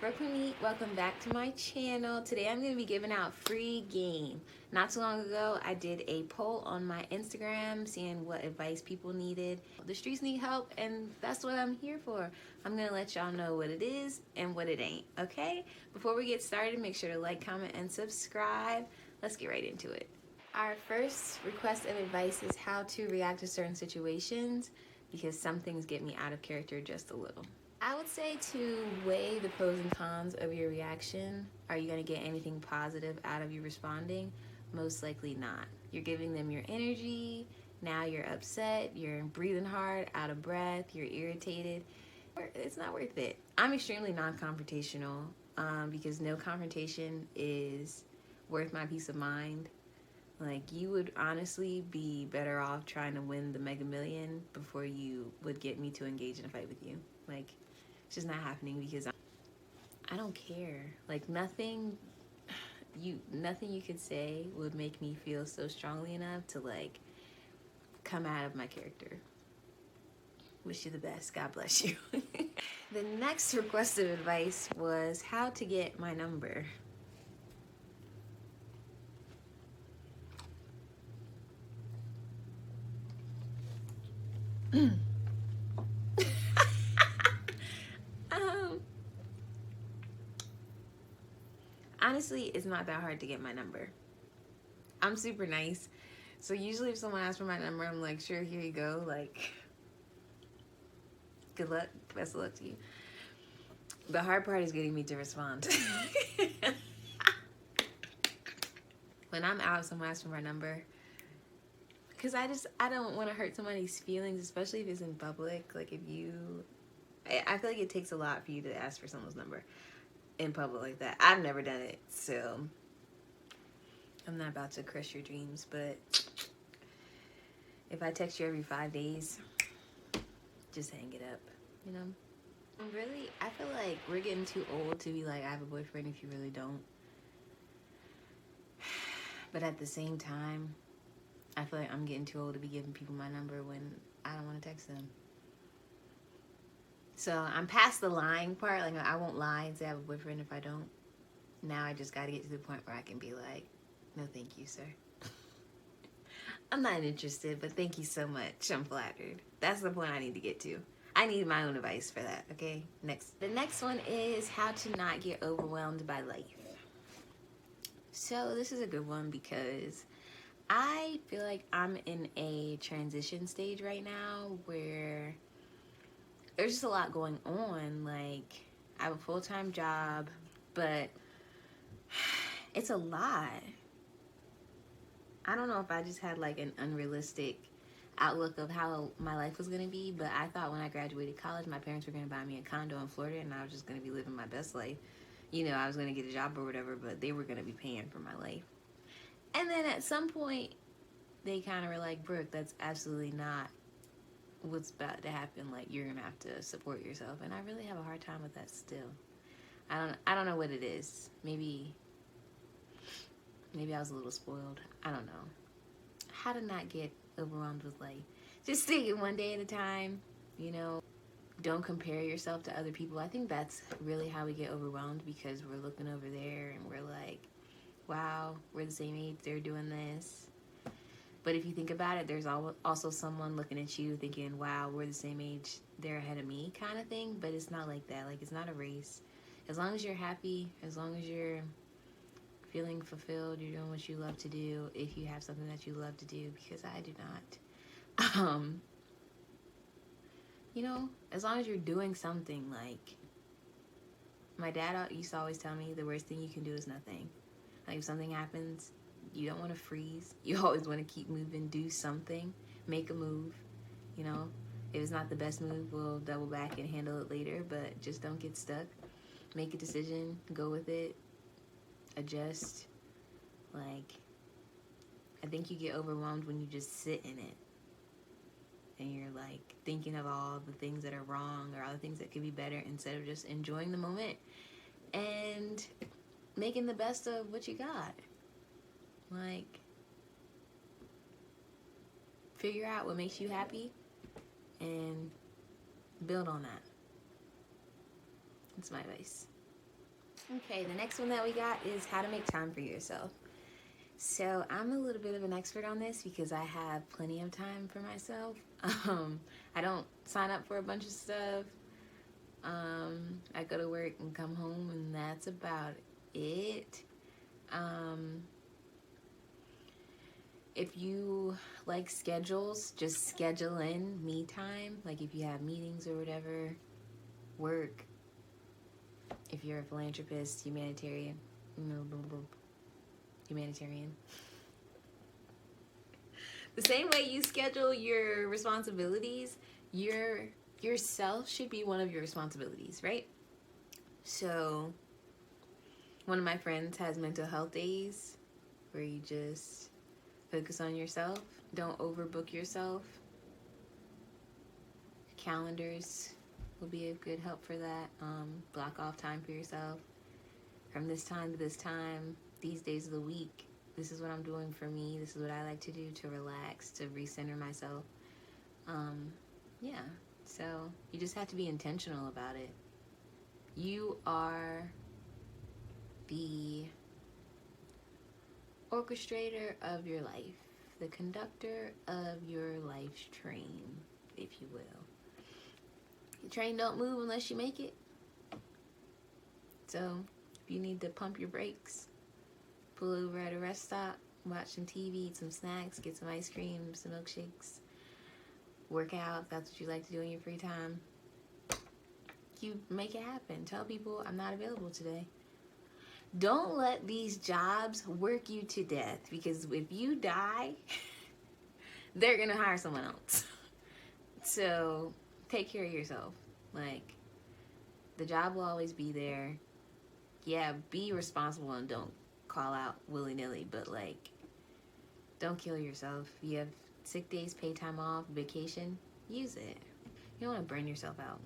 Brooke Monique. Welcome back to my channel. Today I'm going to be giving out free game. Not too long ago, I did a poll on my Instagram seeing what advice people needed. The streets need help, and that's what I'm here for. I'm going to let y'all know what it is and what it ain't, okay? Before we get started, make sure to like, comment, and subscribe. Let's get right into it. Our first request of advice is how to react to certain situations, because some things get me out of character just a little. I would say to weigh the pros and cons of your reaction. Are you going to get anything positive out of you responding? Most likely not. You're giving them your energy. Now you're upset. You're breathing hard, out of breath. You're irritated. It's not worth it. I'm extremely non-confrontational because no confrontation is worth my peace of mind. Like, you would honestly be better off trying to win the Mega Million before you would get me to engage in a fight with you. Like, it's just not happening, because I don't care. Like, nothing you could say would make me feel so strongly enough to, like, come out of my character. Wish you the best. God bless you. The next request of advice was how to get my number. Honestly, it's not that hard to get my number. I'm super nice. So usually if someone asks for my number, I'm like, sure, here you go. Like, good luck. Best of luck to you. The hard part is getting me to respond. When I'm out, someone asks for my number, because I don't want to hurt somebody's feelings, especially if it's in public. Like, I feel like it takes a lot for you to ask for someone's number in public like that. I've never done it, so I'm not about to crush your dreams. But if I text you every 5 days, just hang it up, you know? I feel like we're getting too old to be like, I have a boyfriend if you really don't. But at the same time, I feel like I'm getting too old to be giving people my number when I don't want to text them. So I'm past the lying part. Like, I won't lie and say I have a boyfriend if I don't. Now I just got to get to the point where I can be like, no thank you, sir. I'm not interested, but thank you so much. I'm flattered. That's the point I need to get to. I need my own advice for that, okay? The next one is how to not get overwhelmed by life. So this is a good one because I feel like I'm in a transition stage right now where there's just a lot going on. Like, I have a full-time job, but it's a lot. I don't know if I just had like an unrealistic outlook of how my life was going to be, but I thought when I graduated college, my parents were going to buy me a condo in Florida and I was just going to be living my best life. You know, I was going to get a job or whatever, but they were going to be paying for my life. And then at some point, they kind of were like, Brooke, that's absolutely not what's about to happen. Like, you're going to have to support yourself. And I really have a hard time with that still. I don't know what it is. Maybe I was a little spoiled. I don't know. How to not get overwhelmed with life. Just take it one day at a time, you know. Don't compare yourself to other people. I think that's really how we get overwhelmed, because we're looking over there and we're like, wow, we're the same age, they're doing this. But if you think about it, there's also someone looking at you thinking, wow, we're the same age, they're ahead of me, kind of thing. But it's not like that. Like, it's not a race. As long as you're happy, as long as you're feeling fulfilled, you're doing what you love to do, if you have something that you love to do, because I do not. You know, as long as you're doing something. Like, my dad used to always tell me the worst thing you can do is nothing. Like, if something happens, you don't want to freeze. You always want to keep moving, do something, make a move, you know. If it's not the best move, we'll double back and handle it later, but just don't get stuck. Make a decision, go with it, adjust. Like, I think you get overwhelmed when you just sit in it and you're like thinking of all the things that are wrong or all the things that could be better, instead of just enjoying the moment and making the best of what you got. Like, figure out what makes you happy and build on that. That's my advice. Okay, the next one that we got is how to make time for yourself. So I'm a little bit of an expert on this because I have plenty of time for myself. I don't sign up for a bunch of stuff. I go to work and come home, and that's about it. Um, if you like schedules, just schedule in me time. Like if you have meetings or whatever, work. If you're a philanthropist, humanitarian, humanitarian. The same way you schedule your responsibilities, yourself should be one of your responsibilities, right? So one of my friends has mental health days where you just focus on yourself. Don't overbook yourself. Calendars will be a good help for that. Block off time for yourself. From this time to this time, these days of the week, this is what I'm doing for me. This is what I like to do to relax, to recenter myself. Yeah, so you just have to be intentional about it. You are the orchestrator of your life, the conductor of your life's train, if you will. The train don't move unless you make it. So if you need to pump your brakes, pull over at a rest stop, watch some TV, eat some snacks, get some ice cream, some milkshakes, work out if that's what you like to do in your free time. You make it happen. Tell people I'm not available today. Don't let these jobs work you to death, because if you die, they're gonna hire someone else. So take care of yourself. Like, the job will always be there. Yeah, be responsible and don't call out willy-nilly, but like, don't kill yourself. You have sick days, pay time off, vacation, use it. You don't want to burn yourself out.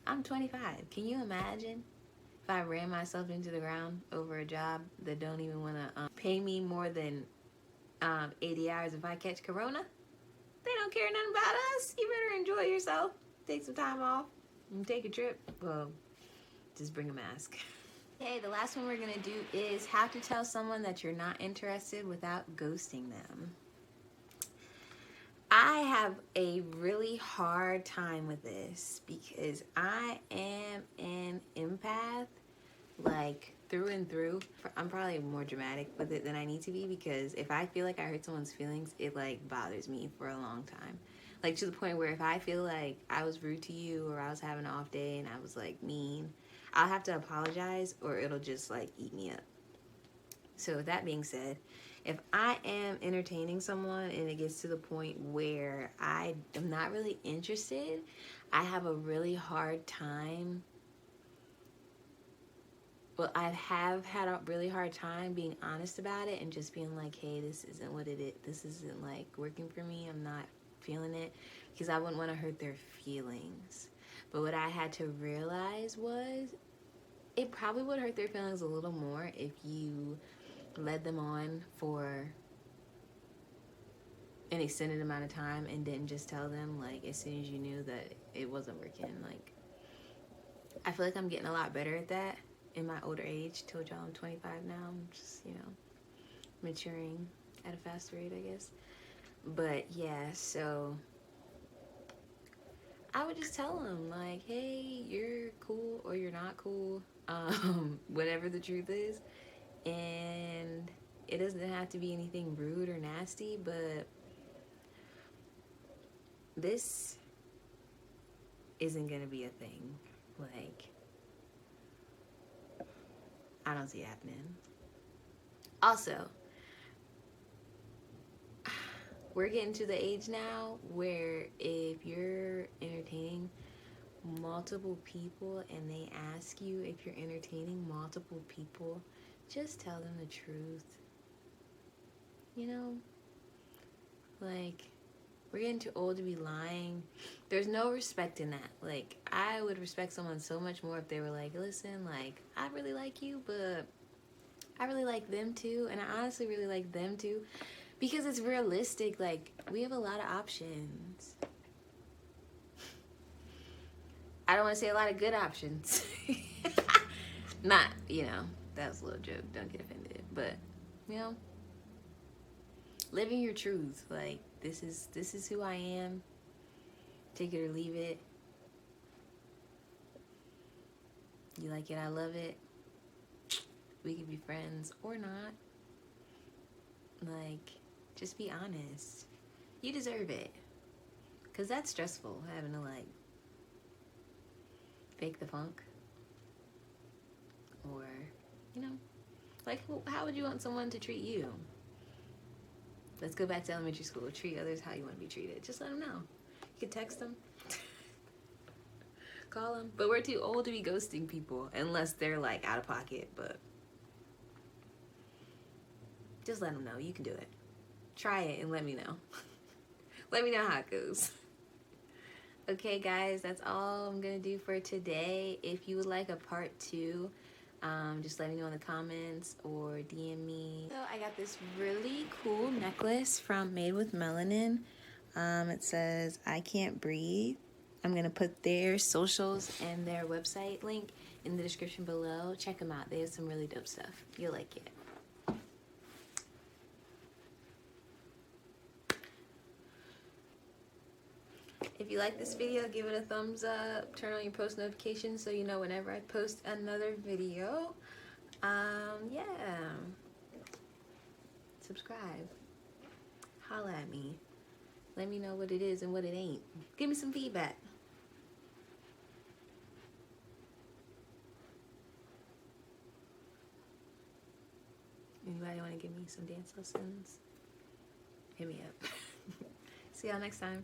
I'm 25. Can you imagine if I ran myself into the ground over a job that don't even want to pay me more than 80 hours if I catch corona? They don't care nothing about us. You better enjoy yourself. Take some time off and take a trip. Well, just bring a mask. Okay, the last one we're going to do is how to tell someone that you're not interested without ghosting them. I have a really hard time with this because I am an empath, like through and through. I'm probably more dramatic with it than I need to be, because if I feel like I hurt someone's feelings, it like bothers me for a long time. Like to the point where if I feel like I was rude to you or I was having an off day and I was like mean, I'll have to apologize or it'll just like eat me up. So with that being said, if I am entertaining someone and it gets to the point where I am not really interested, I have a really hard time. Well, I have had a really hard time being honest about it and just being like, hey, this isn't what it is. This isn't like working for me. I'm not feeling it, because I wouldn't want to hurt their feelings. But what I had to realize was it probably would hurt their feelings a little more if you led them on for an extended amount of time and didn't just tell them like as soon as you knew that it wasn't working. Like, I feel like I'm getting a lot better at that in my older age. Told y'all I'm 25 now. I'm just, maturing at a fast rate, I guess. But yeah, so I would just tell them like, hey, you're cool or you're not cool, whatever the truth is. And it doesn't have to be anything rude or nasty, but this isn't gonna be a thing. Like, I don't see it happening. Also, we're getting to the age now where if you're entertaining multiple people and they ask you if you're entertaining multiple people, just tell them the truth. Like, we're getting too old to be lying. There's no respect in that. Like, I would respect someone so much more if they were like, listen, like, I really like you, but I really like them too, and I honestly really like them too, because it's realistic. Like, we have a lot of options. I don't want to say a lot of good options. Not, you know, that was a little joke. Don't get offended. But, you know, living your truth. Like, this is who I am. Take it or leave it. You like it, I love it. We can be friends or not. Like, just be honest. You deserve it. Because that's stressful, having to, like, fake the funk. Or, you know, like, how would you want someone to treat you? Let's go back to elementary school. Treat others how you want to be treated. Just let them know. You can text them. Call them. But we're too old to be ghosting people unless they're, like, out of pocket. But just let them know. You can do it. Try it and let me know. Let me know how it goes. Okay, guys, that's all I'm going to do for today. If you would like a part 2, just let me know in the comments or DM me. So I got this really cool necklace from Made with Melanin. It says, I can't breathe. I'm going to put their socials and their website link in the description below. Check them out. They have some really dope stuff. You'll like it. If you like this video, give it a thumbs up. Turn on your post notifications so you know whenever I post another video. Yeah. Subscribe. Holla at me. Let me know what it is and what it ain't. Give me some feedback. Anybody want to give me some dance lessons? Hit me up. See y'all next time.